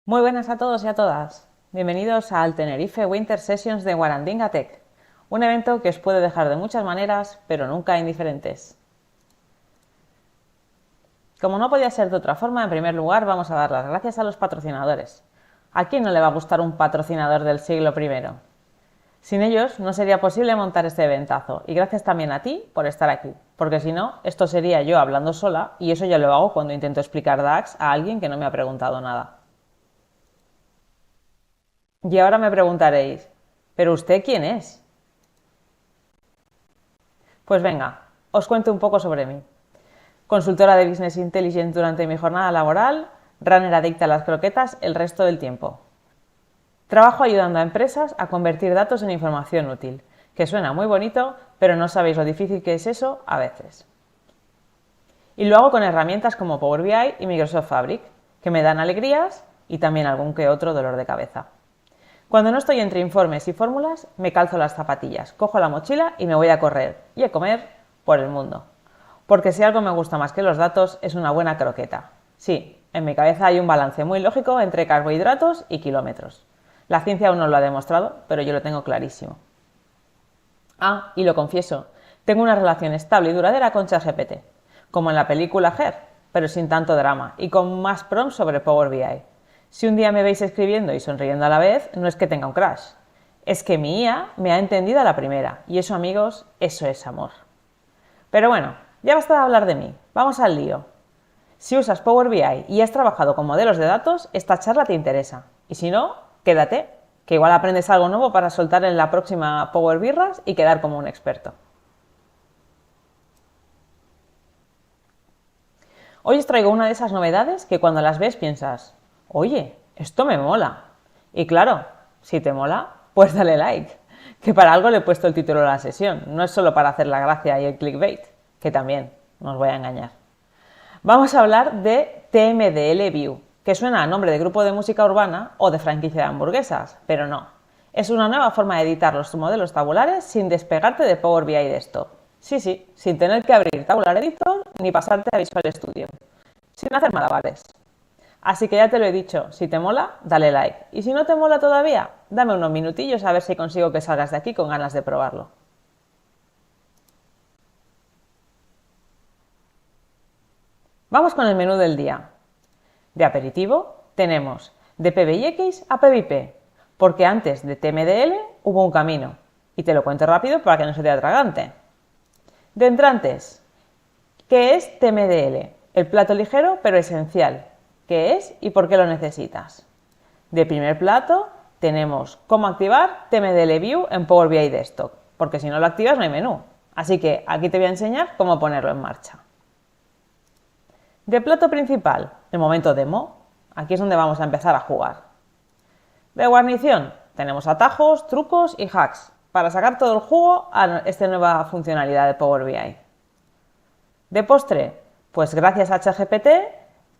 Muy buenas a todos y a todas. Bienvenidos al Tenerife Winter Sessions de Warandinga Tech, un evento que os puede dejar de muchas maneras, pero nunca indiferentes. Como no podía ser de otra forma, en primer lugar vamos a dar las gracias a los patrocinadores. ¿A quién no le va a gustar un patrocinador del siglo I? Sin ellos no sería posible montar este eventazo, y gracias también a ti por estar aquí, porque si no, esto sería yo hablando sola, y eso ya lo hago cuando intento explicar DAX a alguien que no me ha preguntado nada. Y ahora me preguntaréis, ¿pero usted quién es? Pues venga, os cuento un poco sobre mí. Consultora de Business Intelligence durante mi jornada laboral, runner adicta a las croquetas el resto del tiempo. Trabajo ayudando a empresas a convertir datos en información útil, que suena muy bonito, pero no sabéis lo difícil que es eso a veces. Y lo hago con herramientas como Power BI y Microsoft Fabric, que me dan alegrías y también algún que otro dolor de cabeza. Cuando no estoy entre informes y fórmulas, me calzo las zapatillas, cojo la mochila y me voy a correr y a comer por el mundo. Porque si algo me gusta más que los datos es una buena croqueta. Sí, en mi cabeza hay un balance muy lógico entre carbohidratos y kilómetros. La ciencia aún no lo ha demostrado, pero yo lo tengo clarísimo. Ah, y lo confieso, tengo una relación estable y duradera con ChatGPT, como en la película Her, pero sin tanto drama y con más prompts sobre Power BI. Si un día me veis escribiendo y sonriendo a la vez, no es que tenga un crash. Es que mi IA me ha entendido a la primera, y eso, amigos, eso es amor. Pero bueno, ya basta de hablar de mí, vamos al lío. Si usas Power BI y has trabajado con modelos de datos, esta charla te interesa. Y si no, quédate, que igual aprendes algo nuevo para soltar en la próxima Power Birras y quedar como un experto. Hoy os traigo una de esas novedades que cuando las ves piensas, oye, esto me mola. Y claro, si te mola, pues dale like, que para algo le he puesto el título de la sesión, no es solo para hacer la gracia y el clickbait, que también, no os voy a engañar. Vamos a hablar de TMDL View, que suena a nombre de grupo de música urbana o de franquicia de hamburguesas, pero no. Es una nueva forma de editar los modelos tabulares sin despegarte de Power BI Desktop. Sí, sí, sin tener que abrir Tabular Editor ni pasarte a Visual Studio. Sin hacer malabares. Así que ya te lo he dicho, si te mola, dale like. Y si no te mola todavía, dame unos minutillos a ver si consigo que salgas de aquí con ganas de probarlo. Vamos con el menú del día. De aperitivo tenemos de PBX a PBIP, porque antes de TMDL hubo un camino. Y te lo cuento rápido para que no se te atragante. De entrantes, ¿qué es TMDL? El plato ligero pero esencial. ¿Qué es y por qué lo necesitas? De primer plato tenemos cómo activar TMDL View en Power BI Desktop, porque si no lo activas no hay menú. Así que aquí te voy a enseñar cómo ponerlo en marcha. De plato principal, el momento demo, aquí es donde vamos a empezar a jugar. De guarnición, tenemos atajos, trucos y hacks para sacar todo el jugo a esta nueva funcionalidad de Power BI. De postre, pues gracias a ChatGPT,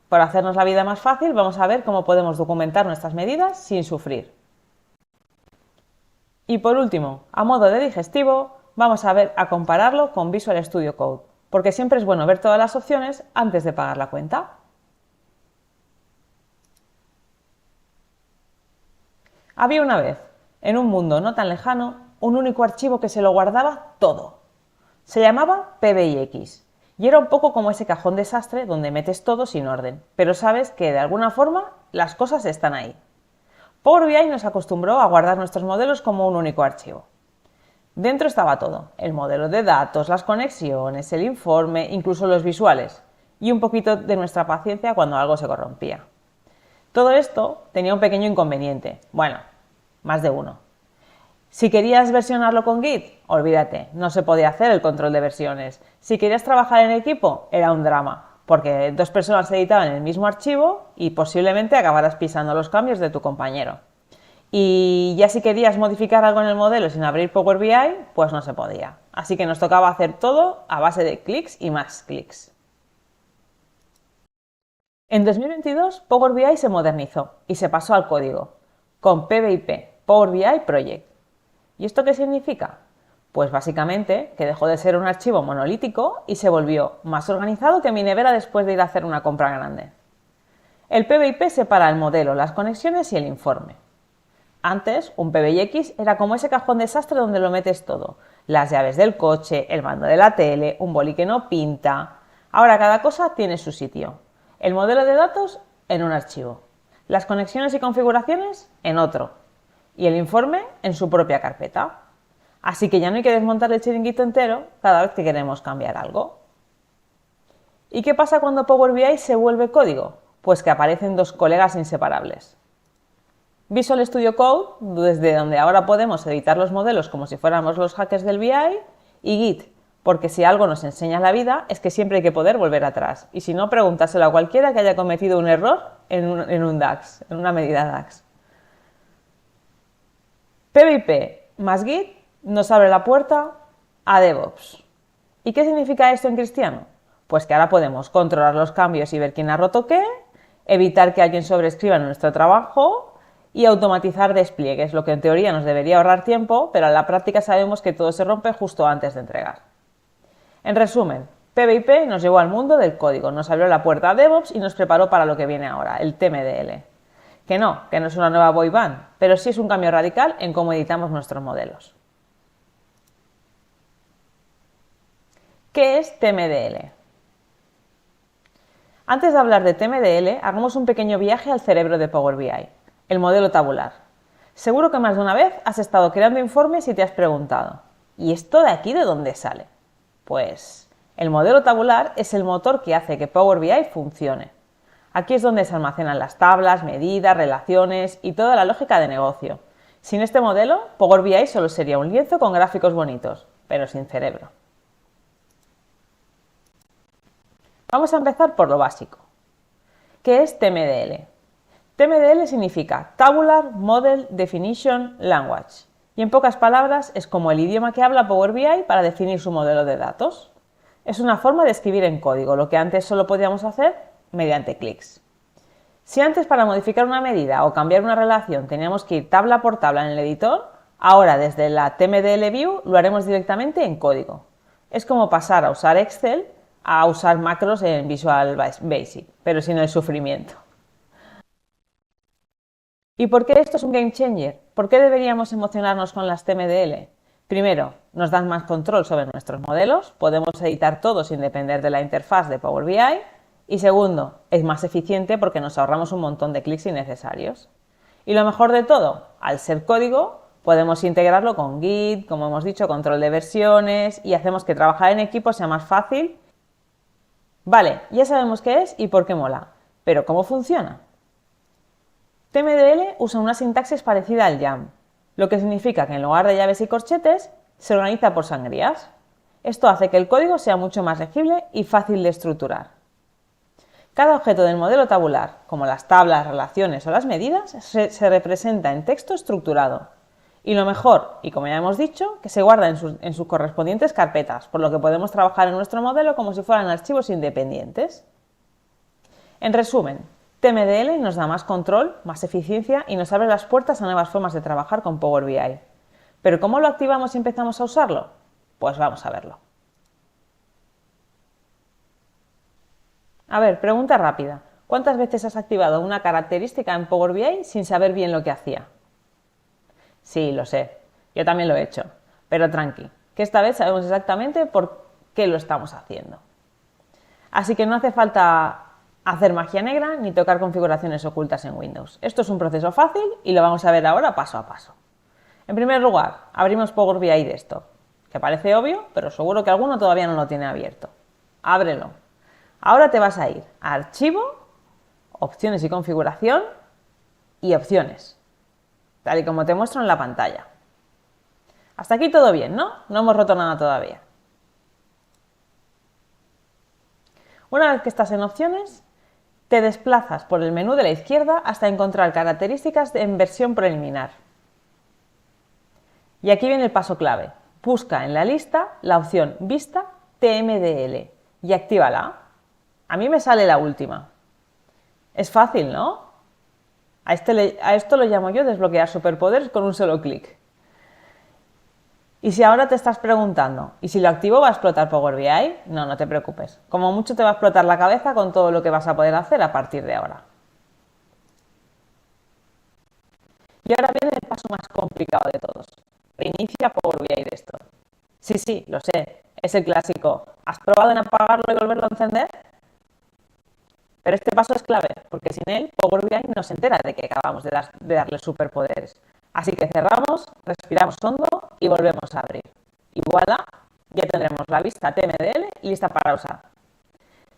por hacernos la vida más fácil, vamos a ver cómo podemos documentar nuestras medidas sin sufrir. Y por último, a modo de digestivo, vamos a compararlo con Visual Studio Code, porque siempre es bueno ver todas las opciones antes de pagar la cuenta. Había una vez, en un mundo no tan lejano, un único archivo que se lo guardaba todo. Se llamaba PBIX y era un poco como ese cajón desastre donde metes todo sin orden, pero sabes que de alguna forma las cosas están ahí. Power BI nos acostumbró a guardar nuestros modelos como un único archivo. Dentro estaba todo, el modelo de datos, las conexiones, el informe, incluso los visuales, y un poquito de nuestra paciencia cuando algo se corrompía. Todo esto tenía un pequeño inconveniente, bueno, más de uno. Si querías versionarlo con Git, olvídate, no se podía hacer el control de versiones. Si querías trabajar en equipo, era un drama, porque dos personas editaban el mismo archivo y posiblemente acabaras pisando los cambios de tu compañero. Y ya si querías modificar algo en el modelo sin abrir Power BI, pues no se podía. Así que nos tocaba hacer todo a base de clics y más clics. En 2022, Power BI se modernizó y se pasó al código, con PBIP, Power BI Project. ¿Y esto qué significa? Pues básicamente que dejó de ser un archivo monolítico y se volvió más organizado que mi nevera después de ir a hacer una compra grande. El PBIP separa el modelo, las conexiones y el informe. Antes, un PBX era como ese cajón desastre donde lo metes todo. Las llaves del coche, el mando de la tele, un boli que no pinta. Ahora cada cosa tiene su sitio. El modelo de datos en un archivo. Las conexiones y configuraciones en otro. Y el informe en su propia carpeta. Así que ya no hay que desmontar el chiringuito entero cada vez que queremos cambiar algo. ¿Y qué pasa cuando Power BI se vuelve código? Pues que aparecen dos colegas inseparables. Visual Studio Code, desde donde ahora podemos editar los modelos como si fuéramos los hackers del BI, y Git, porque si algo nos enseña la vida es que siempre hay que poder volver atrás, y si no, preguntárselo a cualquiera que haya cometido un error en un DAX, en una medida DAX. PBIP más Git nos abre la puerta a DevOps. ¿Y qué significa esto en cristiano? Pues que ahora podemos controlar los cambios y ver quién ha roto qué, evitar que alguien sobreescriba nuestro trabajo y automatizar despliegues, lo que en teoría nos debería ahorrar tiempo, pero en la práctica sabemos que todo se rompe justo antes de entregar. En resumen, PBIP nos llevó al mundo del código, nos abrió la puerta a DevOps y nos preparó para lo que viene ahora, el TMDL. Que no es una nueva boy band, pero sí es un cambio radical en cómo editamos nuestros modelos. ¿Qué es TMDL? Antes de hablar de TMDL, hagamos un pequeño viaje al cerebro de Power BI, el modelo tabular. Seguro que más de una vez has estado creando informes y te has preguntado, ¿y esto de aquí de dónde sale? Pues el modelo tabular es el motor que hace que Power BI funcione. Aquí es donde se almacenan las tablas, medidas, relaciones y toda la lógica de negocio. Sin este modelo, Power BI solo sería un lienzo con gráficos bonitos, pero sin cerebro. Vamos a empezar por lo básico. ¿Qué es TMDL? TMDL significa Tabular Model Definition Language y en pocas palabras es como el idioma que habla Power BI para definir su modelo de datos. Es una forma de escribir en código, lo que antes solo podíamos hacer mediante clics. Si antes para modificar una medida o cambiar una relación teníamos que ir tabla por tabla en el editor, ahora desde la TMDL View lo haremos directamente en código. Es como pasar a usar Excel a usar macros en Visual Basic, pero sin el sufrimiento. ¿Y por qué esto es un game changer? ¿Por qué deberíamos emocionarnos con las TMDL? Primero, nos dan más control sobre nuestros modelos, podemos editar todo sin depender de la interfaz de Power BI. Y segundo, es más eficiente porque nos ahorramos un montón de clics innecesarios. Y lo mejor de todo, al ser código, podemos integrarlo con Git, como hemos dicho, control de versiones y hacemos que trabajar en equipo sea más fácil. Vale, ya sabemos qué es y por qué mola, pero ¿cómo funciona? TMDL usa una sintaxis parecida al YAML, lo que significa que en lugar de llaves y corchetes, se organiza por sangrías. Esto hace que el código sea mucho más legible y fácil de estructurar. Cada objeto del modelo tabular, como las tablas, relaciones o las medidas, se representa en texto estructurado. Y lo mejor, y como ya hemos dicho, que se guarda en sus correspondientes carpetas, por lo que podemos trabajar en nuestro modelo como si fueran archivos independientes. En resumen, TMDL nos da más control, más eficiencia y nos abre las puertas a nuevas formas de trabajar con Power BI. ¿Pero cómo lo activamos y empezamos a usarlo? Pues vamos a verlo. A ver, pregunta rápida. ¿Cuántas veces has activado una característica en Power BI sin saber bien lo que hacía? Sí, lo sé. Yo también lo he hecho. Pero tranqui, que esta vez sabemos exactamente por qué lo estamos haciendo. Así que no hace falta hacer magia negra ni tocar configuraciones ocultas en Windows. Esto es un proceso fácil y lo vamos a ver ahora paso a paso. En primer lugar, abrimos Power BI Desktop, que parece obvio, pero seguro que alguno todavía no lo tiene abierto. Ábrelo. Ahora te vas a ir a Archivo, Opciones y Configuración y Opciones, tal y como te muestro en la pantalla. Hasta aquí todo bien, ¿no? No hemos roto nada todavía. Una vez que estás en Opciones, te desplazas por el menú de la izquierda hasta encontrar características en versión preliminar. Y aquí viene el paso clave. Busca en la lista la opción Vista TMDL y actívala. A mí me sale la última. Es fácil, ¿no? A esto lo llamo yo desbloquear superpoderes con un solo clic. Y si ahora te estás preguntando, ¿y si lo activo va a explotar Power BI? No, no te preocupes. Como mucho te va a explotar la cabeza con todo lo que vas a poder hacer a partir de ahora. Y ahora viene el paso más complicado de todos. Reinicia Power BI Desktop. Sí, lo sé, es el clásico. ¿Has probado en apagarlo y volverlo a encender? Pero este paso es clave, porque sin él Power BI no se entera de que acabamos de darle superpoderes. Así que cerramos, respiramos hondo y volvemos a abrir. Y voilà, ya tendremos la vista TMDL lista para usar.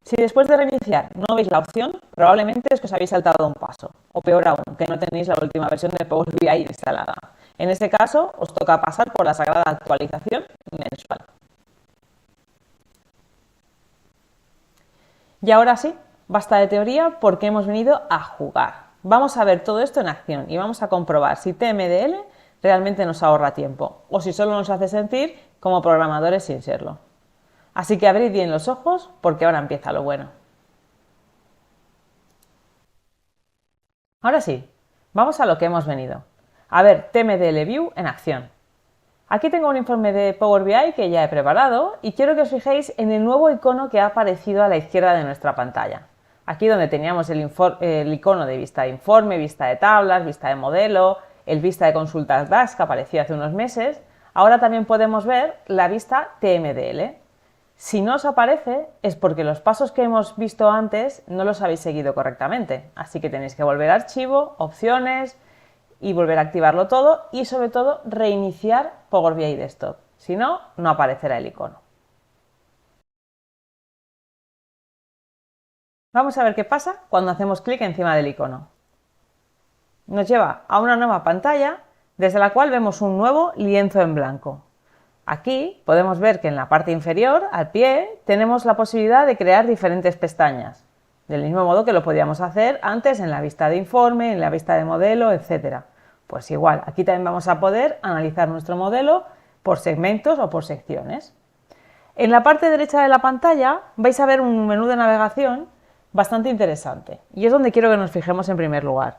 Si después de reiniciar no veis la opción, probablemente es que os habéis saltado un paso, o peor aún, que no tenéis la última versión de Power BI instalada. En este caso, os toca pasar por la sagrada actualización mensual. Y ahora sí, basta de teoría porque hemos venido a jugar. Vamos a ver todo esto en acción y vamos a comprobar si TMDL realmente nos ahorra tiempo o si solo nos hace sentir como programadores sin serlo. Así que abrid bien los ojos porque ahora empieza lo bueno. Ahora sí, vamos a lo que hemos venido. A ver TMDL View en acción. Aquí tengo un informe de Power BI que ya he preparado y quiero que os fijéis en el nuevo icono que ha aparecido a la izquierda de nuestra pantalla. Aquí donde teníamos el icono de vista de informe, vista de tablas, vista de modelo, el vista de consultas DAX que apareció hace unos meses, ahora también podemos ver la vista TMDL. Si no os aparece es porque los pasos que hemos visto antes no los habéis seguido correctamente, así que tenéis que volver a archivo, opciones y volver a activarlo todo y sobre todo reiniciar Power BI Desktop, si no, no aparecerá el icono. Vamos a ver qué pasa cuando hacemos clic encima del icono. Nos lleva a una nueva pantalla desde la cual vemos un nuevo lienzo en blanco. Aquí podemos ver que en la parte inferior, al pie, tenemos la posibilidad de crear diferentes pestañas, del mismo modo que lo podíamos hacer antes en la vista de informe, en la vista de modelo, etc. Pues igual, aquí también vamos a poder analizar nuestro modelo por segmentos o por secciones. En la parte derecha de la pantalla vais a ver un menú de navegación bastante interesante y es donde quiero que nos fijemos en primer lugar.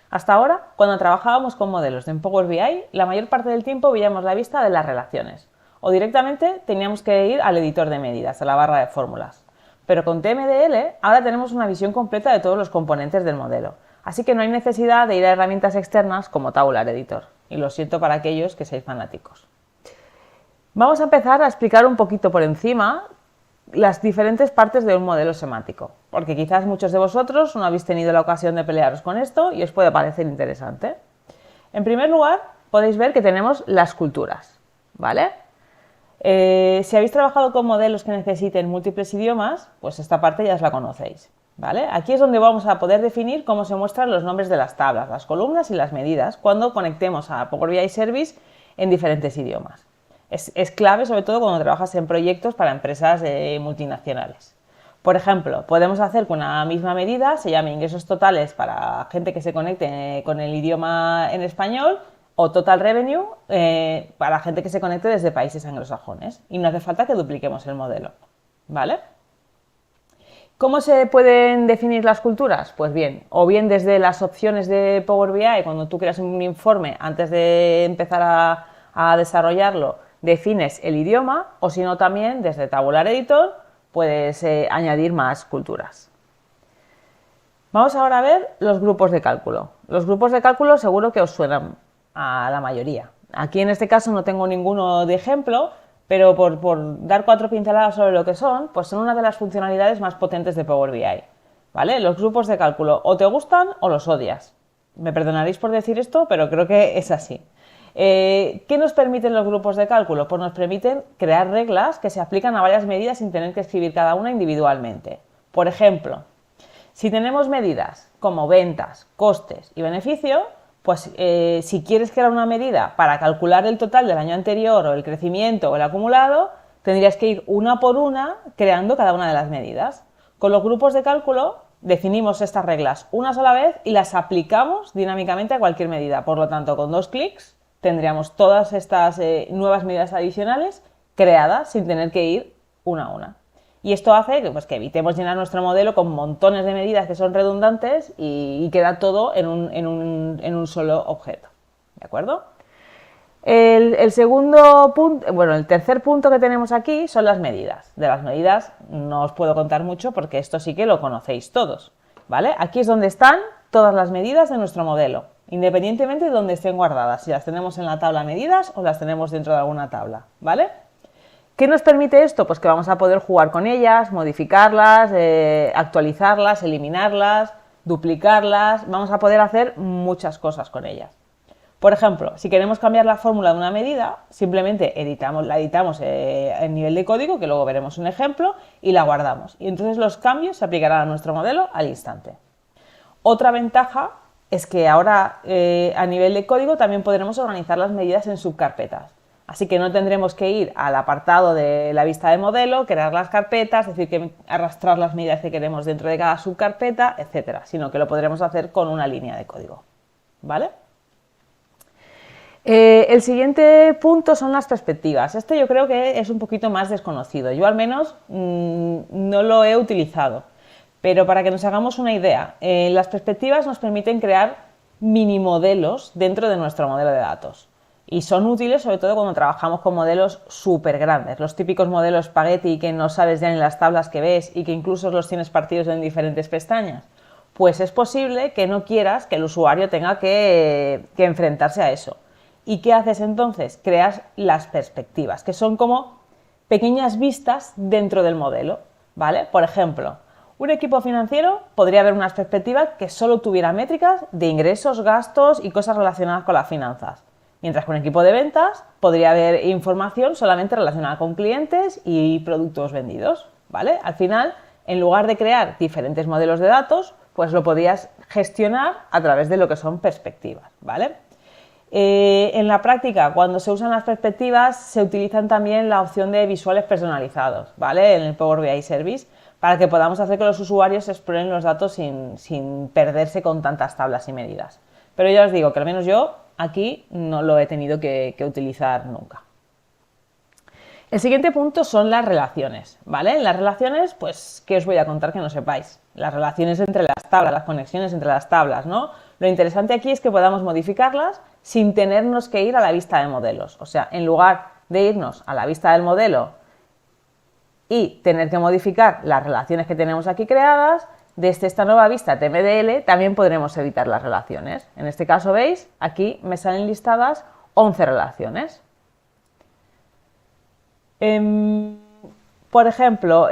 Hasta ahora, cuando trabajábamos con modelos en Power BI, la mayor parte del tiempo veíamos la vista de las relaciones o directamente teníamos que ir al editor de medidas, a la barra de fórmulas. Pero con TMDL ahora tenemos una visión completa de todos los componentes del modelo, así que no hay necesidad de ir a herramientas externas como Tabular Editor, y lo siento para aquellos que seáis fanáticos. Vamos a empezar a explicar un poquito por encima las diferentes partes de un modelo semántico, porque quizás muchos de vosotros no habéis tenido la ocasión de pelearos con esto y os puede parecer interesante. En primer lugar, podéis ver que tenemos las culturas, ¿vale? Si habéis trabajado con modelos que necesiten múltiples idiomas, pues esta parte ya os la conocéis, ¿vale? Aquí es donde vamos a poder definir cómo se muestran los nombres de las tablas, las columnas y las medidas cuando conectemos a Power BI Service en diferentes idiomas. Es clave sobre todo cuando trabajas en proyectos para empresas multinacionales. Por ejemplo, podemos hacer que una misma medida se llame ingresos totales para gente que se conecte con el idioma en español o total revenue para gente que se conecte desde países anglosajones. Y no hace falta que dupliquemos el modelo, ¿vale? ¿Cómo se pueden definir las culturas? Pues bien, o bien desde las opciones de Power BI, cuando tú creas un informe antes de empezar a desarrollarlo, defines el idioma, o si no también desde Tabular Editor puedes añadir más culturas. Vamos ahora a ver los grupos de cálculo. Los grupos de cálculo seguro que os suenan a la mayoría. Aquí en este caso no tengo ninguno de ejemplo, pero por dar 4 pinceladas sobre lo que son, pues son una de las funcionalidades más potentes de Power BI, ¿vale? Los grupos de cálculo o te gustan o los odias. Me perdonaréis por decir esto, pero creo que es así. ¿Qué nos permiten los grupos de cálculo? Pues nos permiten crear reglas que se aplican a varias medidas sin tener que escribir cada una individualmente. Por ejemplo, si tenemos medidas como ventas, costes y beneficio, pues si quieres crear una medida para calcular el total del año anterior o el crecimiento o el acumulado, tendrías que ir una por una creando cada una de las medidas. Con los grupos de cálculo definimos estas reglas una sola vez y las aplicamos dinámicamente a cualquier medida. Por lo tanto, con 2 clics tendríamos todas estas nuevas medidas adicionales creadas sin tener que ir una a una. Y esto hace que evitemos llenar nuestro modelo con montones de medidas que son redundantes y queda todo en un solo objeto. ¿De acuerdo? El segundo punto, bueno, el tercer punto que tenemos aquí son las medidas. De las medidas no os puedo contar mucho porque esto sí que lo conocéis todos, ¿vale? Aquí es donde están todas las medidas de nuestro modelo. independientemente de dónde estén guardadas, si las tenemos en la tabla medidas o las tenemos dentro de alguna tabla, ¿vale? ¿Qué nos permite esto? Pues que vamos a poder jugar con ellas, modificarlas, actualizarlas, eliminarlas, duplicarlas, vamos a poder hacer muchas cosas con ellas. Por ejemplo, si queremos cambiar la fórmula de una medida, simplemente la editamos en nivel de código, que luego veremos un ejemplo, y la guardamos. Y entonces los cambios se aplicarán a nuestro modelo al instante. Otra ventaja es que ahora a nivel de código también podremos organizar las medidas en subcarpetas. Así que no tendremos que ir al apartado de la vista de modelo, crear las carpetas, es decir, que arrastrar las medidas que queremos dentro de cada subcarpeta, etcétera, sino que lo podremos hacer con una línea de código. ¿Vale? El siguiente punto son las perspectivas. Este yo creo que es un poquito más desconocido. Yo al menos no lo he utilizado. Pero para que nos hagamos una idea, las perspectivas nos permiten crear mini modelos dentro de nuestro modelo de datos. Y son útiles sobre todo cuando trabajamos con modelos súper grandes, los típicos modelos spaghetti que no sabes ya en las tablas que ves y que incluso los tienes partidos en diferentes pestañas. Pues es posible que no quieras que el usuario tenga que enfrentarse a eso. ¿Y qué haces entonces? Creas las perspectivas, que son como pequeñas vistas dentro del modelo, ¿vale? Por ejemplo, un equipo financiero podría ver unas perspectivas que solo tuviera métricas de ingresos, gastos y cosas relacionadas con las finanzas. Mientras que un equipo de ventas podría haber información solamente relacionada con clientes y productos vendidos, ¿vale? Al final, en lugar de crear diferentes modelos de datos, pues lo podías gestionar a través de lo que son perspectivas, ¿vale? En la práctica, cuando se usan las perspectivas, se utilizan también la opción de visuales personalizados, ¿vale? En el Power BI Service, para que podamos hacer que los usuarios exploren los datos sin perderse con tantas tablas y medidas. Pero ya os digo que al menos yo aquí no lo he tenido que utilizar nunca. El siguiente punto son las relaciones, ¿vale? En las relaciones, pues, ¿qué os voy a contar que no sepáis? Las relaciones entre las tablas, las conexiones entre las tablas, ¿no? Lo interesante aquí es que podamos modificarlas sin tenernos que ir a la vista de modelos. O sea, en lugar de irnos a la vista del modelo y tener que modificar las relaciones que tenemos aquí creadas, desde esta nueva vista TMDL también podremos editar las relaciones. En este caso, ¿veis? Aquí me salen listadas 11 relaciones. Por ejemplo,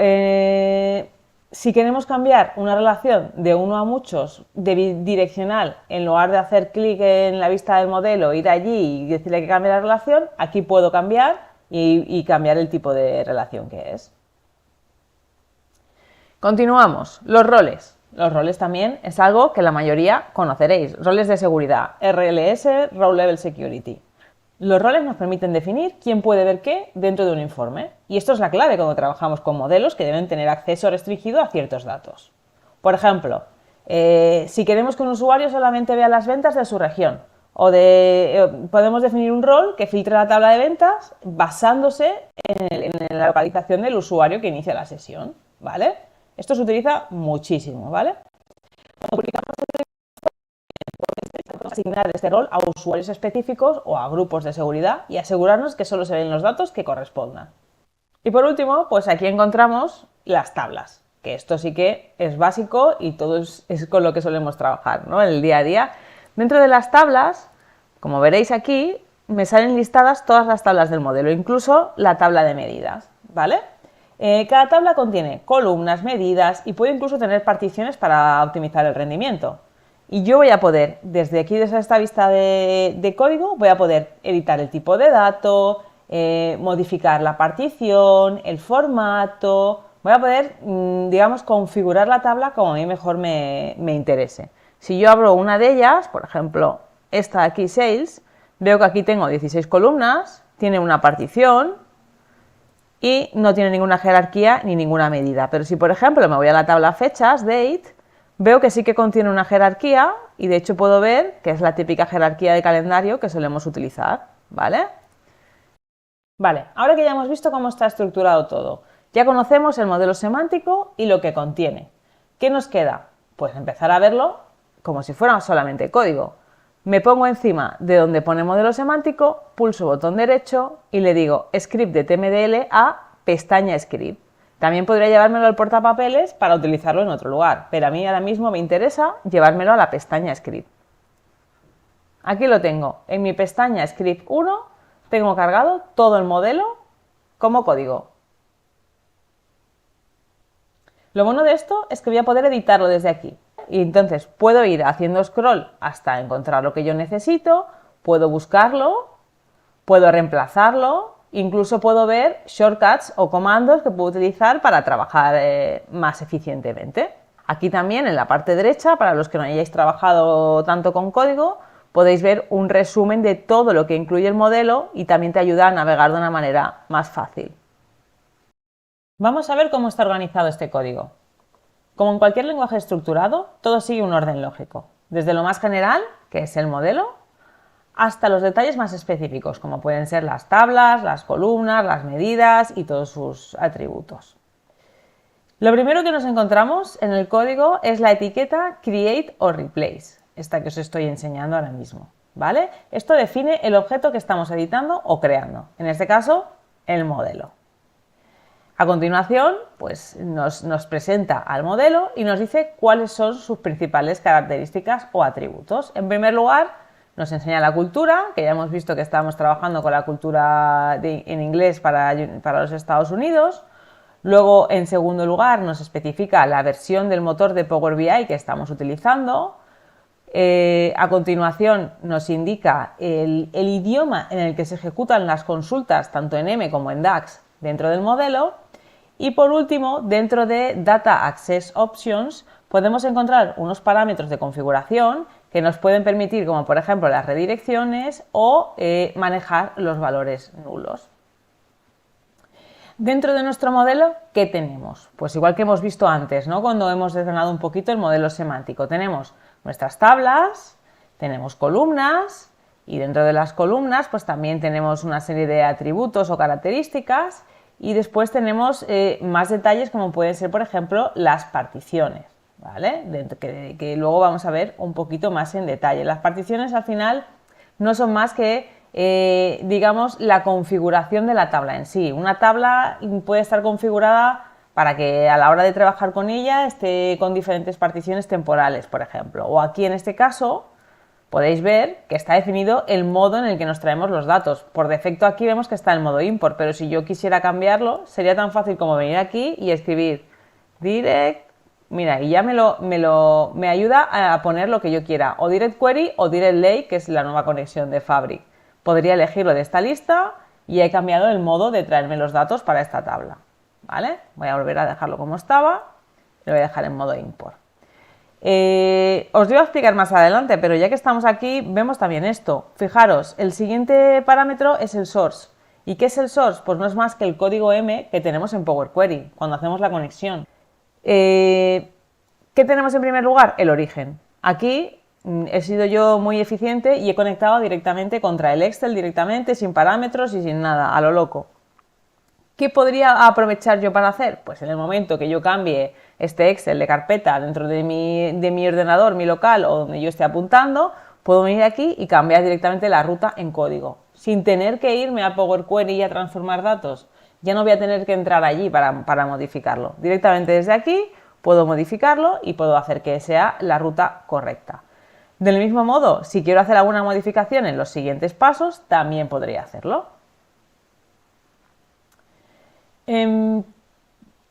si queremos cambiar una relación de uno a muchos de direccional, en lugar de hacer clic en la vista del modelo, ir allí y decirle que cambie la relación, aquí puedo cambiar y cambiar el tipo de relación que es. Continuamos. Los roles. Los roles también es algo que la mayoría conoceréis. Roles de seguridad, RLS, Role Level Security. Los roles nos permiten definir quién puede ver qué dentro de un informe. Y esto es la clave cuando trabajamos con modelos que deben tener acceso restringido a ciertos datos. Por ejemplo, si queremos que un usuario solamente vea las ventas de su región, podemos definir un rol que filtre la tabla de ventas basándose en la localización del usuario que inicia la sesión, ¿vale? Esto se utiliza muchísimo, ¿vale? Cuando publicamos podemos asignar este rol a usuarios específicos o a grupos de seguridad y asegurarnos que solo se ven los datos que correspondan. Y por último, pues aquí encontramos las tablas, que esto sí que es básico y todo es con lo que solemos trabajar, ¿no? En el día a día. Dentro de las tablas, como veréis aquí, me salen listadas todas las tablas del modelo, incluso la tabla de medidas, ¿vale? Cada tabla contiene columnas, medidas y puede incluso tener particiones para optimizar el rendimiento. Y yo voy a poder, desde aquí, desde esta vista de código, voy a poder editar el tipo de dato, modificar la partición, el formato, voy a poder, digamos, configurar la tabla como a mí mejor me interese. Si yo abro una de ellas, por ejemplo, esta aquí, Sales, veo que aquí tengo 16 columnas, tiene una partición y no tiene ninguna jerarquía ni ninguna medida. Pero si, por ejemplo, me voy a la tabla fechas, Date, veo que sí que contiene una jerarquía y de hecho puedo ver que es la típica jerarquía de calendario que solemos utilizar, ¿vale? Vale, ahora que ya hemos visto cómo está estructurado todo, ya conocemos el modelo semántico y lo que contiene. ¿Qué nos queda? Pues empezar a verlo como si fuera solamente código. Me pongo encima de donde pone modelo semántico, pulso botón derecho y le digo script de TMDL a pestaña script. También podría llevármelo al portapapeles para utilizarlo en otro lugar, pero a mí ahora mismo me interesa llevármelo a la pestaña script. Aquí lo tengo. En mi pestaña Script 1 tengo cargado todo el modelo como código. Lo bueno de esto es que voy a poder editarlo desde aquí. Y entonces puedo ir haciendo scroll hasta encontrar lo que yo necesito, puedo buscarlo, puedo reemplazarlo, incluso puedo ver shortcuts o comandos que puedo utilizar para trabajar más eficientemente. Aquí también en la parte derecha, para los que no hayáis trabajado tanto con código, podéis ver un resumen de todo lo que incluye el modelo y también te ayuda a navegar de una manera más fácil. Vamos a ver cómo está organizado este código. Como en cualquier lenguaje estructurado, todo sigue un orden lógico, desde lo más general, que es el modelo, hasta los detalles más específicos, como pueden ser las tablas, las columnas, las medidas y todos sus atributos. Lo primero que nos encontramos en el código es la etiqueta Create o Replace, esta que os estoy enseñando ahora mismo, ¿vale? Esto define el objeto que estamos editando o creando, en este caso, el modelo. A continuación, pues nos presenta al modelo y nos dice cuáles son sus principales características o atributos. En primer lugar, nos enseña la cultura, que ya hemos visto que estamos trabajando con la cultura en inglés para los Estados Unidos. Luego, en segundo lugar, nos especifica la versión del motor de Power BI que estamos utilizando. A continuación, nos indica el idioma en el que se ejecutan las consultas, tanto en M como en DAX, dentro del modelo. Y por último, dentro de Data Access Options podemos encontrar unos parámetros de configuración que nos pueden permitir, como por ejemplo las redirecciones o manejar los valores nulos. Dentro de nuestro modelo, ¿qué tenemos? Pues igual que hemos visto antes, ¿no? Cuando hemos desgranado un poquito el modelo semántico, tenemos nuestras tablas, tenemos columnas y dentro de las columnas pues también tenemos una serie de atributos o características. Y después tenemos más detalles como pueden ser, por ejemplo, las particiones, ¿vale? Que luego vamos a ver un poquito más en detalle. Las particiones al final no son más que, digamos, la configuración de la tabla en sí. Una tabla puede estar configurada para que a la hora de trabajar con ella esté con diferentes particiones temporales, por ejemplo. O aquí en este caso podéis ver que está definido el modo en el que nos traemos los datos. Por defecto aquí vemos que está el modo import, pero si yo quisiera cambiarlo, sería tan fácil como venir aquí y escribir direct, mira, y ya me ayuda a poner lo que yo quiera, o direct query o direct lake, que es la nueva conexión de Fabric. Podría elegirlo de esta lista y he cambiado el modo de traerme los datos para esta tabla, ¿vale? Voy a volver a dejarlo como estaba y lo voy a dejar en modo import. Os iba a explicar más adelante, pero ya que estamos aquí, vemos también esto. Fijaros, el siguiente parámetro es el source. ¿Y qué es el source? Pues no es más que el código M que tenemos en Power Query, cuando hacemos la conexión. ¿Qué tenemos en primer lugar? El origen. Aquí he sido yo muy eficiente y he conectado directamente contra el Excel, directamente, sin parámetros y sin nada, a lo loco. ¿Qué podría aprovechar yo para hacer? Pues en el momento que yo cambie este Excel de carpeta dentro de mi ordenador, mi local o donde yo esté apuntando, puedo venir aquí y cambiar directamente la ruta en código, sin tener que irme a Power Query y a transformar datos. Ya no voy a tener que entrar allí para modificarlo. Directamente desde aquí puedo modificarlo y puedo hacer que sea la ruta correcta. Del mismo modo, si quiero hacer alguna modificación en los siguientes pasos, también podría hacerlo.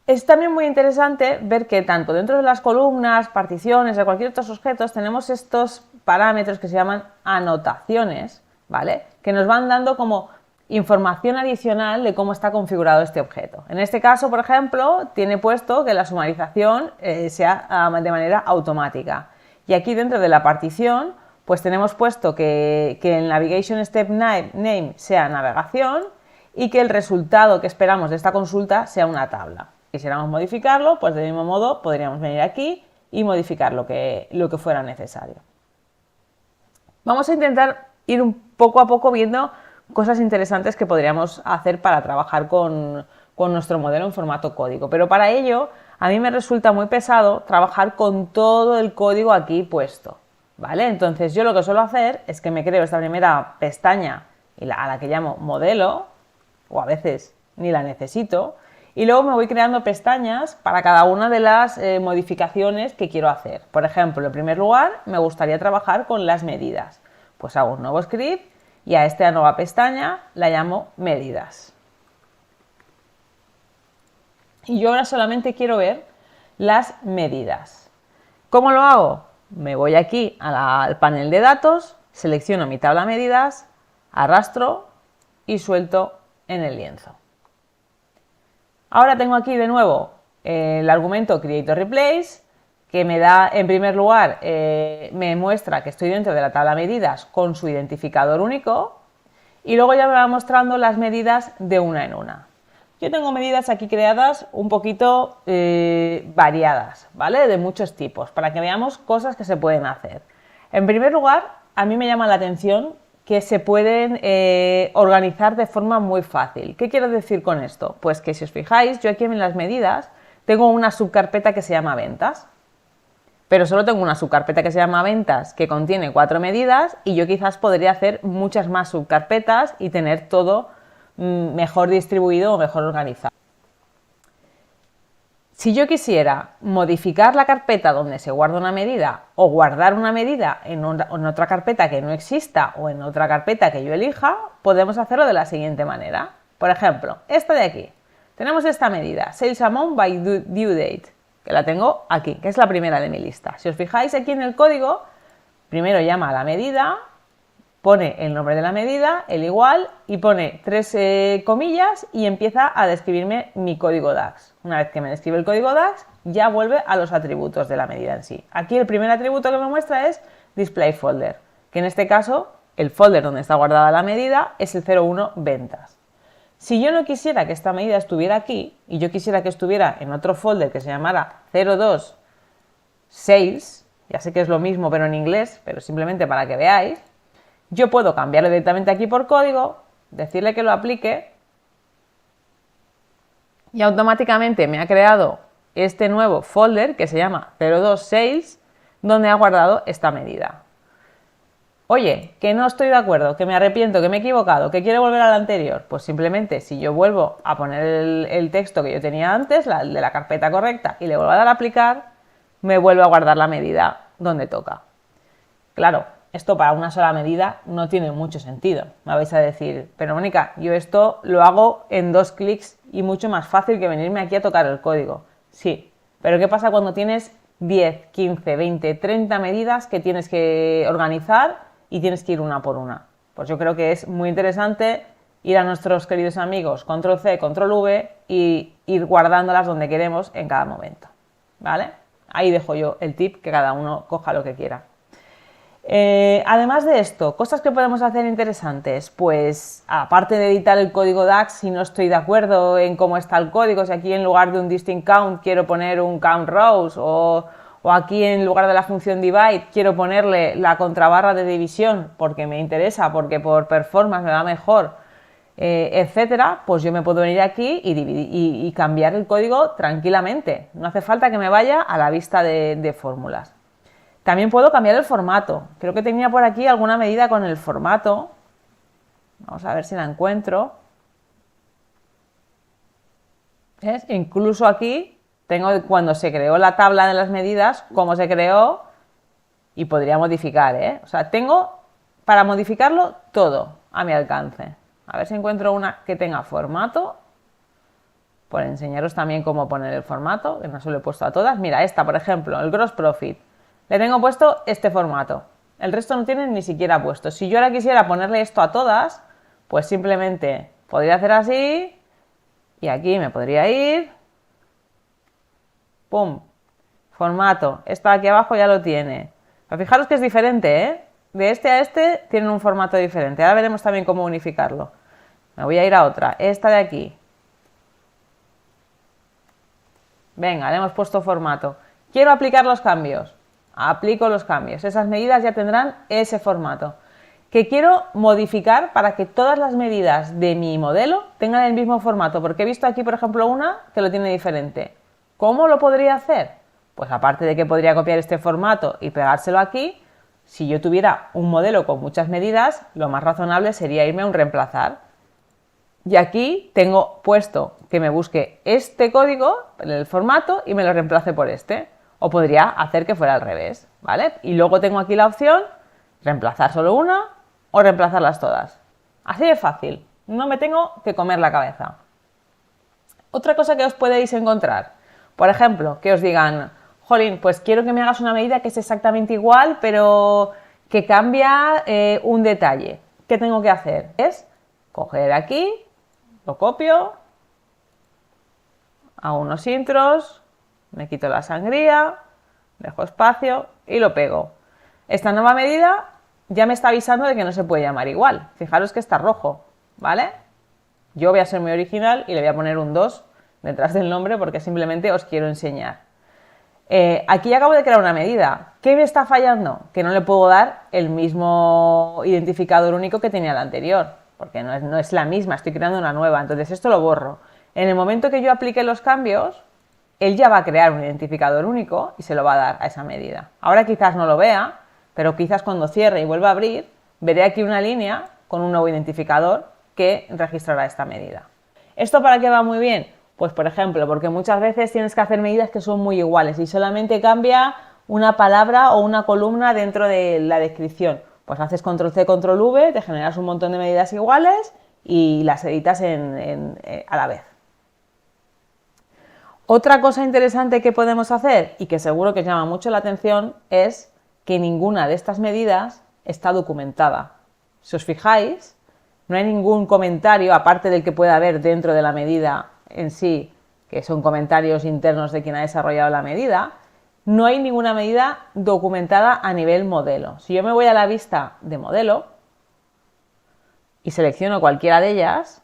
Es también muy interesante ver que tanto dentro de las columnas, particiones, de cualquier otros objetos, tenemos estos parámetros que se llaman anotaciones, ¿vale? Que nos van dando como información adicional de cómo está configurado este objeto. En este caso, por ejemplo, tiene puesto que la sumarización sea de manera automática. Y aquí dentro de la partición, pues tenemos puesto que el Navigation Step Name sea navegación y que el resultado que esperamos de esta consulta sea una tabla. Quisiéramos modificarlo, pues del mismo modo podríamos venir aquí y modificar lo que fuera necesario. Vamos a intentar ir poco a poco viendo cosas interesantes que podríamos hacer para trabajar con nuestro modelo en formato código, pero para ello a mí me resulta muy pesado trabajar con todo el código aquí puesto, ¿vale? Entonces yo lo que suelo hacer es que me creo esta primera pestaña a la que llamo modelo, o a veces ni la necesito, y luego me voy creando pestañas para cada una de las modificaciones que quiero hacer. Por ejemplo, en primer lugar, me gustaría trabajar con las medidas. Pues hago un nuevo script y a esta nueva pestaña la llamo medidas. Y yo ahora solamente quiero ver las medidas. ¿Cómo lo hago? Me voy aquí al panel de datos, selecciono mi tabla medidas, arrastro y suelto en el lienzo. Ahora tengo aquí de nuevo el argumento create_replace, que me da, en primer lugar, me muestra que estoy dentro de la tabla medidas con su identificador único, y luego ya me va mostrando las medidas de una en una. Yo tengo medidas aquí creadas un poquito variadas, ¿vale? De muchos tipos, para que veamos cosas que se pueden hacer. En primer lugar, a mí me llama la atención que se pueden organizar de forma muy fácil. ¿Qué quiero decir con esto? Pues que si os fijáis, yo aquí en las medidas tengo una subcarpeta que se llama ventas, pero solo tengo una subcarpeta que se llama ventas que contiene 4 medidas y yo quizás podría hacer muchas más subcarpetas y tener todo mejor distribuido o mejor organizado. Si yo quisiera modificar la carpeta donde se guarda una medida o guardar una medida en otra carpeta que no exista o en otra carpeta que yo elija, podemos hacerlo de la siguiente manera. Por ejemplo, esta de aquí. Tenemos esta medida, Sales Amount by Due Date, que la tengo aquí, que es la primera de mi lista. Si os fijáis aquí en el código, primero llama a la medida, pone el nombre de la medida, el igual, y pone 3 comillas y empieza a describirme mi código DAX. Una vez que me describe el código DAX, ya vuelve a los atributos de la medida en sí. Aquí el primer atributo que me muestra es Display Folder, que en este caso el folder donde está guardada la medida es el 01 ventas. Si yo no quisiera que esta medida estuviera aquí y yo quisiera que estuviera en otro folder que se llamara 02 Sales, ya sé que es lo mismo pero en inglés, pero simplemente para que veáis, yo puedo cambiarlo directamente aquí por código, decirle que lo aplique y automáticamente me ha creado este nuevo folder que se llama 02 Sales, donde ha guardado esta medida. Oye, que no estoy de acuerdo, que me arrepiento, que me he equivocado, que quiero volver al anterior. Pues simplemente si yo vuelvo a poner el texto que yo tenía antes, el de la carpeta correcta, y le vuelvo a dar a aplicar, me vuelve a guardar la medida donde toca. Claro, esto para una sola medida no tiene mucho sentido. Me vais a decir, pero Mónica, yo esto lo hago en 2 clics y mucho más fácil que venirme aquí a tocar el código. Sí, pero ¿qué pasa cuando tienes 10, 15, 20, 30 medidas que tienes que organizar y tienes que ir una por una? Pues yo creo que es muy interesante ir a nuestros queridos amigos control C, control V y ir guardándolas donde queremos en cada momento, ¿vale? Ahí dejo yo el tip, que cada uno coja lo que quiera. Además de esto, cosas que podemos hacer interesantes, pues aparte de editar el código DAX, si no estoy de acuerdo en cómo está el código, si aquí en lugar de un distinct count quiero poner un count rows o aquí en lugar de la función divide quiero ponerle la contrabarra de división porque me interesa, porque por performance me va mejor, etcétera, pues yo me puedo venir aquí y cambiar el código tranquilamente. No hace falta que me vaya a la vista de fórmulas. También puedo cambiar el formato. Creo que tenía por aquí alguna medida con el formato. Vamos a ver si la encuentro. ¿Ves? Incluso aquí tengo cuando se creó la tabla de las medidas, cómo se creó y podría modificar, ¿eh? O sea, tengo para modificarlo todo a mi alcance. A ver si encuentro una que tenga formato. Por enseñaros también cómo poner el formato, que no se lo he puesto a todas. Mira, esta, por ejemplo, el gross profit. Le tengo puesto este formato. El resto no tienen ni siquiera puesto. Si yo ahora quisiera ponerle esto a todas, pues simplemente podría hacer así y aquí me podría ir. ¡Pum! Formato. Esta de aquí abajo ya lo tiene. Pero fijaros que es diferente, ¿eh? De este a este tienen un formato diferente. Ahora veremos también cómo unificarlo. Me voy a ir a otra. Esta de aquí. Venga, le hemos puesto formato. Quiero aplicar los cambios. Aplico los cambios. Esas medidas ya tendrán ese formato. Que quiero modificar para que todas las medidas de mi modelo tengan el mismo formato. Porque he visto aquí, por ejemplo, una que lo tiene diferente. ¿Cómo lo podría hacer? Pues aparte de que podría copiar este formato y pegárselo aquí, si yo tuviera un modelo con muchas medidas, lo más razonable sería irme a un reemplazar. Y aquí tengo puesto que me busque este código, el formato, y me lo reemplace por este. O podría hacer que fuera al revés, ¿vale? Y luego tengo aquí la opción reemplazar solo una o reemplazarlas todas. Así de fácil, no me tengo que comer la cabeza. Otra cosa que os podéis encontrar, por ejemplo, que os digan, jolín, pues quiero que me hagas una medida que es exactamente igual, pero que cambia un detalle. ¿Qué tengo que hacer? Es coger aquí, lo copio, hago unos intros, me quito la sangría, dejo espacio y lo pego. Esta nueva medida ya me está avisando de que no se puede llamar igual. Fijaros que está rojo, ¿vale? Yo voy a ser muy original y le voy a poner un 2 detrás del nombre porque simplemente os quiero enseñar. Aquí acabo de crear una medida. ¿Qué me está fallando? Que no le puedo dar el mismo identificador único que tenía la anterior, porque no es la misma, estoy creando una nueva, entonces esto lo borro. En el momento que yo aplique los cambios, él ya va a crear un identificador único y se lo va a dar a esa medida. Ahora quizás no lo vea, pero quizás cuando cierre y vuelva a abrir, veré aquí una línea con un nuevo identificador que registrará esta medida. ¿Esto para qué va muy bien? Pues por ejemplo, porque muchas veces tienes que hacer medidas que son muy iguales y solamente cambia una palabra o una columna dentro de la descripción. Pues haces control C, control V, te generas un montón de medidas iguales y las editas a la vez. Otra cosa interesante que podemos hacer y que seguro que llama mucho la atención es que ninguna de estas medidas está documentada. Si os fijáis, no hay ningún comentario, aparte del que pueda haber dentro de la medida en sí, que son comentarios internos de quien ha desarrollado la medida, no hay ninguna medida documentada a nivel modelo. Si yo me voy a la vista de modelo y selecciono cualquiera de ellas,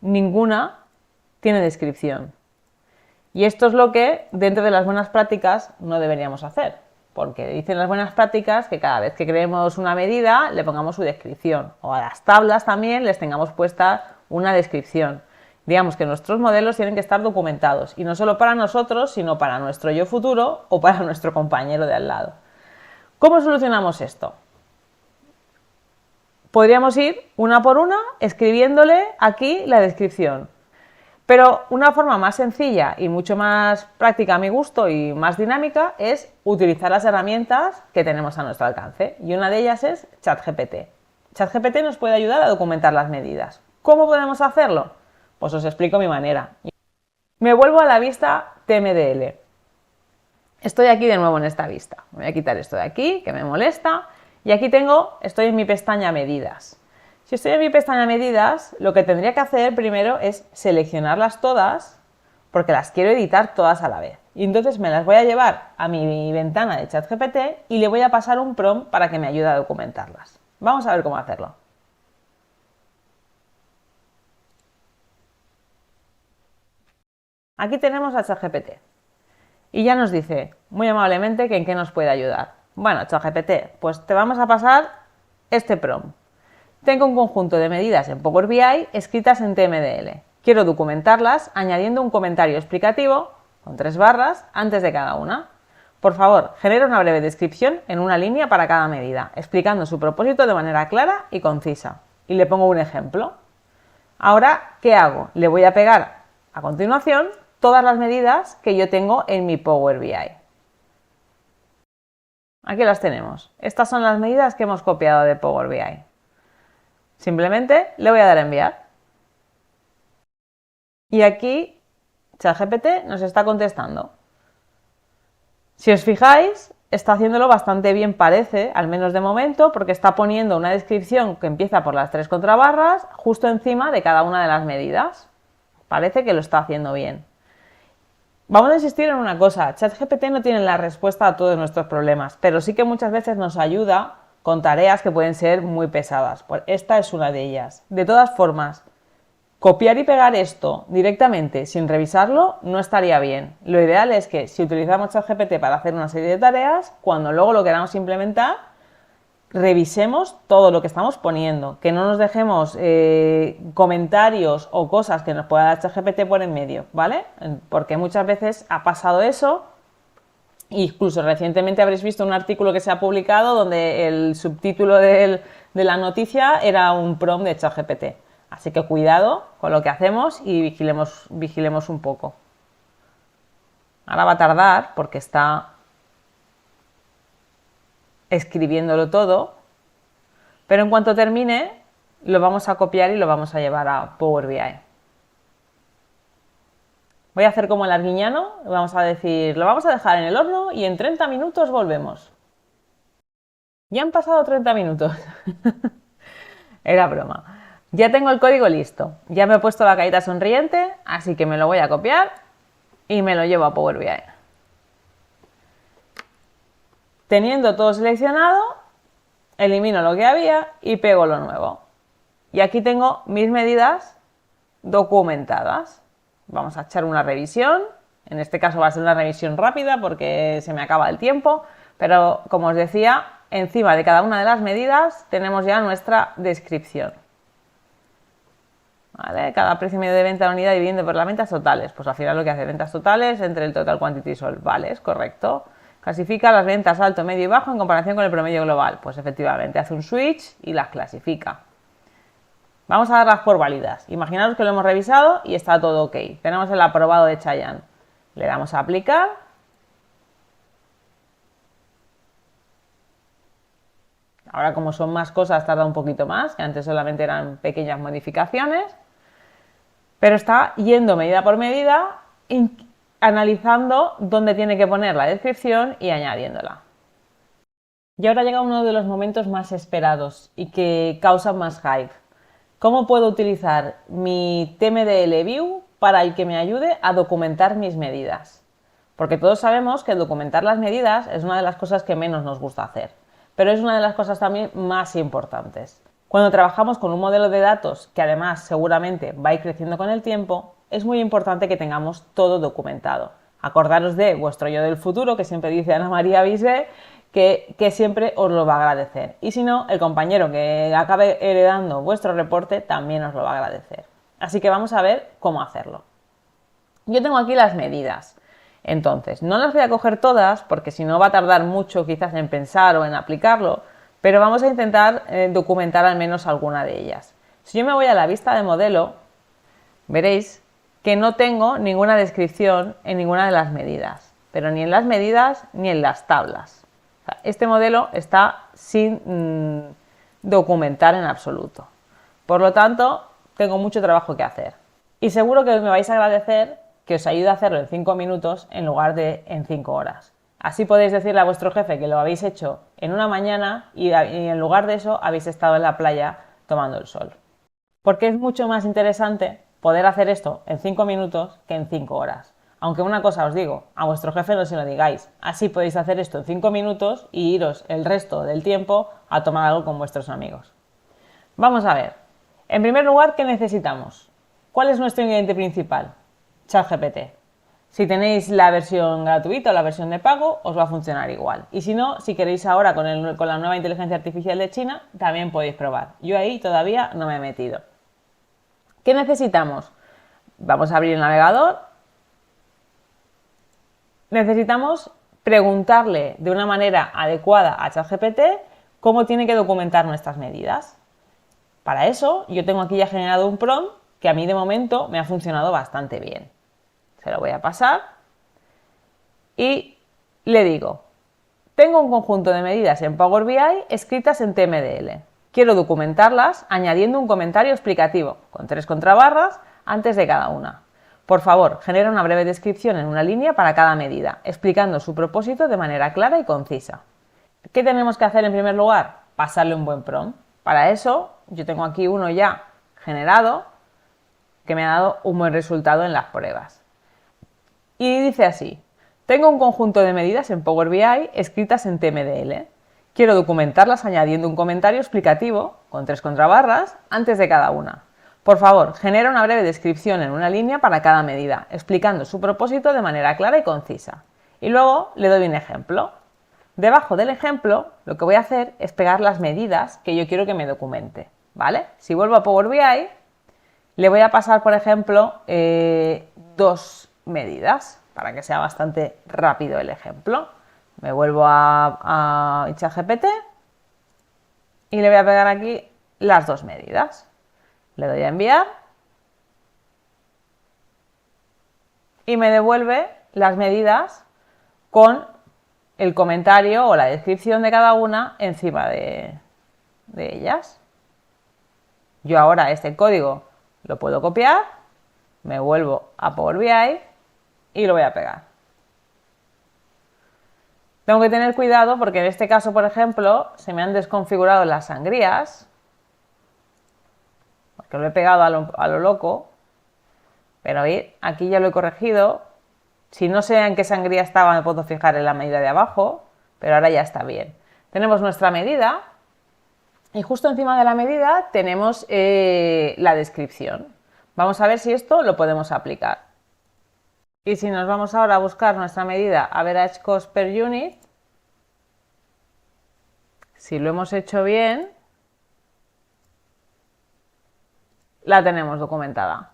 ninguna tiene descripción. Y esto es lo que, dentro de las buenas prácticas, no deberíamos hacer. Porque dicen las buenas prácticas que cada vez que creemos una medida le pongamos su descripción. O a las tablas también les tengamos puesta una descripción. Digamos que nuestros modelos tienen que estar documentados. Y no solo para nosotros, sino para nuestro yo futuro o para nuestro compañero de al lado. ¿Cómo solucionamos esto? Podríamos ir una por una escribiéndole aquí la descripción. Pero una forma más sencilla y mucho más práctica a mi gusto y más dinámica es utilizar las herramientas que tenemos a nuestro alcance. Y una de ellas es ChatGPT. ChatGPT nos puede ayudar a documentar las medidas. ¿Cómo podemos hacerlo? Pues os explico mi manera. Me vuelvo a la vista TMDL. Estoy aquí de nuevo en esta vista. Me voy a quitar esto de aquí, que me molesta. Y aquí estoy en mi pestaña Medidas. Si estoy en mi pestaña Medidas, lo que tendría que hacer primero es seleccionarlas todas, porque las quiero editar todas a la vez. Y entonces me las voy a llevar a mi ventana de ChatGPT y le voy a pasar un prompt para que me ayude a documentarlas. Vamos a ver cómo hacerlo. Aquí tenemos a ChatGPT y ya nos dice muy amablemente que en qué nos puede ayudar. Bueno, ChatGPT, pues te vamos a pasar este prompt. Tengo un conjunto de medidas en Power BI escritas en TMDL. Quiero documentarlas añadiendo un comentario explicativo con 3 barras antes de cada una. Por favor, genera una breve descripción en una línea para cada medida, explicando su propósito de manera clara y concisa. Y le pongo un ejemplo. Ahora, ¿qué hago? Le voy a pegar a continuación todas las medidas que yo tengo en mi Power BI. Aquí las tenemos. Estas son las medidas que hemos copiado de Power BI. Simplemente le voy a dar a enviar. Y aquí ChatGPT nos está contestando. Si os fijáis, está haciéndolo bastante bien, parece, al menos de momento, porque está poniendo una descripción que empieza por las 3 contrabarras justo encima de cada una de las medidas. Parece que lo está haciendo bien. Vamos a insistir en una cosa, ChatGPT no tiene la respuesta a todos nuestros problemas, pero sí que muchas veces nos ayuda con tareas que pueden ser muy pesadas. Pues esta es una de ellas. De todas formas, copiar y pegar esto directamente sin revisarlo no estaría bien. Lo ideal es que si utilizamos ChatGPT para hacer una serie de tareas, cuando luego lo queramos implementar, revisemos todo lo que estamos poniendo, que no nos dejemos comentarios o cosas que nos pueda dar ChatGPT por en medio, ¿vale? Porque muchas veces ha pasado eso. Incluso recientemente habréis visto un artículo que se ha publicado donde el subtítulo de la noticia era un prompt de ChatGPT. Así que cuidado con lo que hacemos y vigilemos un poco. Ahora va a tardar porque está escribiéndolo todo pero en cuanto termine lo vamos a copiar y lo vamos a llevar a Power BI. Voy a hacer como el arguiñano, vamos a decir, lo vamos a dejar en el horno y en 30 minutos volvemos. Ya han pasado 30 minutos. Era broma. Ya tengo el código listo, ya me he puesto la carita sonriente, así que me lo voy a copiar y me lo llevo a Power BI. Teniendo todo seleccionado, elimino lo que había y pego lo nuevo. Y aquí tengo mis medidas documentadas. Vamos a echar una revisión. En este caso va a ser una revisión rápida porque se me acaba el tiempo, pero como os decía, encima de cada una de las medidas tenemos ya nuestra descripción. ¿Vale? Cada precio medio de venta de la unidad dividiendo por las ventas totales. Pues al final lo que hace ventas totales entre el total quantity sold. Vale, es correcto. Clasifica las ventas alto, medio y bajo en comparación con el promedio global. Pues efectivamente hace un switch y las clasifica. Vamos a darlas por válidas. Imaginaos que lo hemos revisado y está todo ok. Tenemos el aprobado de Chayanne. Le damos a aplicar. Ahora como son más cosas tarda un poquito más, que antes solamente eran pequeñas modificaciones. Pero está yendo medida por medida, analizando dónde tiene que poner la descripción y añadiéndola. Y ahora llega uno de los momentos más esperados y que causan más hype. ¿Cómo puedo utilizar mi TMDL View para el que me ayude a documentar mis medidas? Porque todos sabemos que documentar las medidas es una de las cosas que menos nos gusta hacer, pero es una de las cosas también más importantes. Cuando trabajamos con un modelo de datos que además seguramente va a ir creciendo con el tiempo, es muy importante que tengamos todo documentado. Acordaros de vuestro yo del futuro, que siempre dice Ana María Bisbé, que siempre os lo va a agradecer. Y si no, el compañero que acabe heredando vuestro reporte también os lo va a agradecer. Así que vamos a ver cómo hacerlo. Yo tengo aquí las medidas. Entonces, no las voy a coger todas porque si no va a tardar mucho quizás en pensar o en aplicarlo, pero vamos a intentar documentar al menos alguna de ellas. Si yo me voy a la vista de modelo, veréis que no tengo ninguna descripción en ninguna de las medidas, pero ni en las medidas ni en las tablas. O sea, este modelo está sin documentar en absoluto. Por lo tanto, tengo mucho trabajo que hacer. Y seguro que me vais a agradecer que os ayude a hacerlo en 5 minutos en lugar de en 5 horas. Así podéis decirle a vuestro jefe que lo habéis hecho en una mañana y en lugar de eso habéis estado en la playa tomando el sol. Porque es mucho más interesante poder hacer esto en 5 minutos que en 5 horas. Aunque una cosa os digo, a vuestro jefe no se lo digáis. Así podéis hacer esto en 5 minutos y iros el resto del tiempo a tomar algo con vuestros amigos. Vamos a ver. En primer lugar, ¿qué necesitamos? ¿Cuál es nuestro ingrediente principal? ChatGPT. Si tenéis la versión gratuita o la versión de pago, os va a funcionar igual. Y si no, si queréis ahora con la nueva inteligencia artificial de China, también podéis probar. Yo ahí todavía no me he metido. ¿Qué necesitamos? Vamos a abrir el navegador. Necesitamos preguntarle de una manera adecuada a ChatGPT cómo tiene que documentar nuestras medidas. Para eso, yo tengo aquí ya generado un prompt que a mí de momento me ha funcionado bastante bien. Se lo voy a pasar y le digo, tengo un conjunto de medidas en Power BI escritas en TMDL. Quiero documentarlas añadiendo un comentario explicativo con 3 contrabarras antes de cada una. Por favor, genera una breve descripción en una línea para cada medida, explicando su propósito de manera clara y concisa. ¿Qué tenemos que hacer en primer lugar? Pasarle un buen prompt. Para eso, yo tengo aquí uno ya generado que me ha dado un buen resultado en las pruebas. Y dice así, tengo un conjunto de medidas en Power BI escritas en TMDL. Quiero documentarlas añadiendo un comentario explicativo, con 3 contrabarras, antes de cada una. Por favor, genera una breve descripción en una línea para cada medida, explicando su propósito de manera clara y concisa. Y luego le doy un ejemplo. Debajo del ejemplo, lo que voy a hacer es pegar las medidas que yo quiero que me documente, ¿vale? Si vuelvo a Power BI, le voy a pasar, por ejemplo, 2 medidas, para que sea bastante rápido el ejemplo. Me vuelvo a ChatGPT y le voy a pegar aquí las 2 medidas. Le doy a enviar y me devuelve las medidas con el comentario o la descripción de cada una encima de de ellas. Yo ahora este código lo puedo copiar, me vuelvo a Power BI y lo voy a pegar. Tengo que tener cuidado porque en este caso, por ejemplo, se me han desconfigurado las sangrías, porque lo he pegado a lo loco, pero aquí ya lo he corregido. Si no sé en qué sangría estaba, me puedo fijar en la medida de abajo, pero ahora ya está bien. Tenemos nuestra medida y justo encima de la medida tenemos la descripción. Vamos a ver si esto lo podemos aplicar. Y si nos vamos ahora a buscar nuestra medida Average Cost per Unit, si lo hemos hecho bien, la tenemos documentada.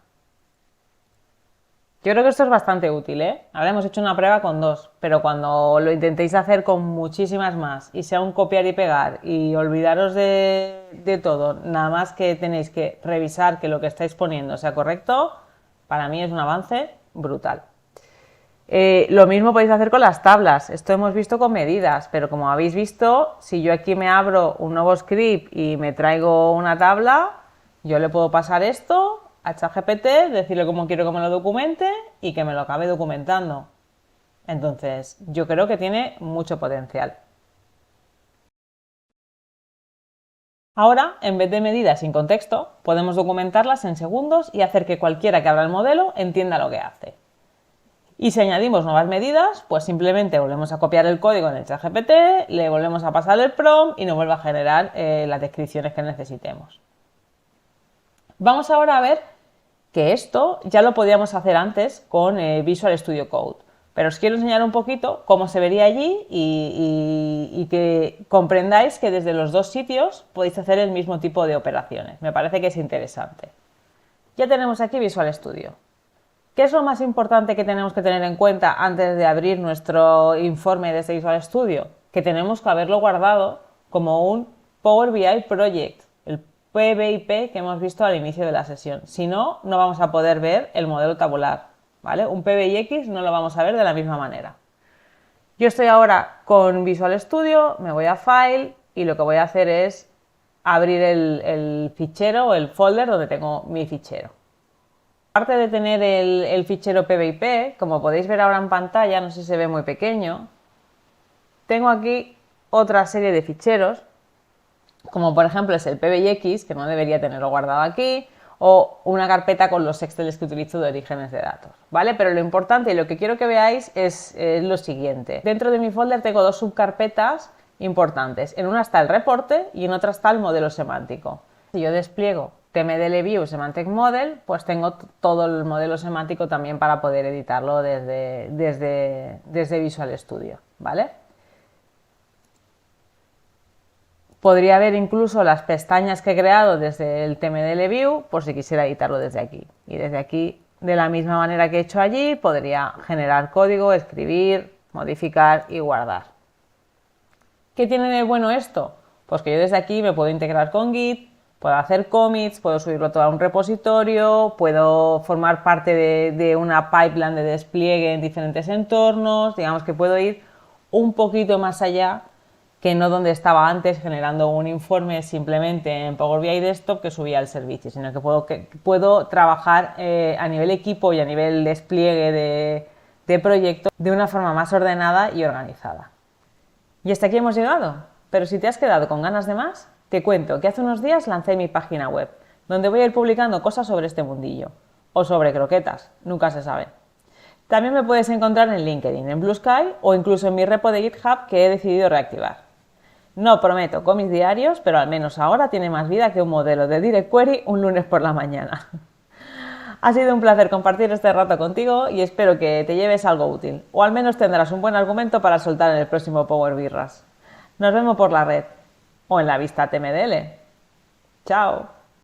Yo creo que esto es bastante útil, ¿eh? Ahora hemos hecho una prueba con 2, pero cuando lo intentéis hacer con muchísimas más y sea un copiar y pegar y olvidaros de todo, nada más que tenéis que revisar que lo que estáis poniendo sea correcto, para mí es un avance brutal. Lo mismo podéis hacer con las tablas. Esto hemos visto con medidas, pero como habéis visto, si yo aquí me abro un nuevo script y me traigo una tabla, yo le puedo pasar esto a ChatGPT, decirle cómo quiero que me lo documente y que me lo acabe documentando. Entonces, yo creo que tiene mucho potencial. Ahora, en vez de medidas sin contexto, podemos documentarlas en segundos y hacer que cualquiera que abra el modelo entienda lo que hace. Y si añadimos nuevas medidas, pues simplemente volvemos a copiar el código en el ChatGPT, le volvemos a pasar el prompt y nos vuelve a generar las descripciones que necesitemos. Vamos ahora a ver que esto ya lo podíamos hacer antes con Visual Studio Code, pero os quiero enseñar un poquito cómo se vería allí y que comprendáis que desde los dos sitios podéis hacer el mismo tipo de operaciones. Me parece que es interesante. Ya tenemos aquí Visual Studio. ¿Qué es lo más importante que tenemos que tener en cuenta antes de abrir nuestro informe de este Visual Studio? Que tenemos que haberlo guardado como un Power BI Project, el PBIP que hemos visto al inicio de la sesión. Si no, no vamos a poder ver el modelo tabular, ¿vale? Un PBIX no lo vamos a ver de la misma manera. Yo estoy ahora con Visual Studio, me voy a File y lo que voy a hacer es abrir el fichero o el folder donde tengo mi fichero. Aparte de tener el fichero PBIP, como podéis ver ahora en pantalla, no sé si se ve muy pequeño, tengo aquí otra serie de ficheros, como por ejemplo es el PBIX, que no debería tenerlo guardado aquí, o una carpeta con los Excel que utilizo de orígenes de datos, ¿vale? Pero lo importante y lo que quiero que veáis es lo siguiente. Dentro de mi folder tengo dos subcarpetas importantes. En una está el reporte y en otra está el modelo semántico. Si yo despliego TMDLView Semantic Model, pues tengo todo el modelo semántico también para poder editarlo desde Visual Studio, ¿vale? Podría ver incluso las pestañas que he creado desde el TMDLView por si quisiera editarlo desde aquí. Y desde aquí, de la misma manera que he hecho allí, podría generar código, escribir, modificar y guardar. ¿Qué tiene de bueno esto? Pues que yo desde aquí me puedo integrar con Git, puedo hacer commits, puedo subirlo todo a un repositorio, puedo formar parte de una pipeline de despliegue en diferentes entornos, digamos que puedo ir un poquito más allá que no donde estaba antes generando un informe simplemente en Power BI Desktop que subía al servicio, sino que puedo trabajar a nivel equipo y a nivel despliegue de proyecto de una forma más ordenada y organizada. Y hasta aquí hemos llegado, pero si te has quedado con ganas de más, te cuento que hace unos días lancé mi página web, donde voy a ir publicando cosas sobre este mundillo, o sobre croquetas, nunca se sabe. También me puedes encontrar en LinkedIn, en Blue Sky o incluso en mi repo de GitHub que he decidido reactivar. No prometo comis diarios, pero al menos ahora tiene más vida que un modelo de Direct Query un lunes por la mañana. Ha sido un placer compartir este rato contigo y espero que te lleves algo útil, o al menos tendrás un buen argumento para soltar en el próximo Power Birras. Nos vemos por la red o en la vista TMDL. ¡Chao!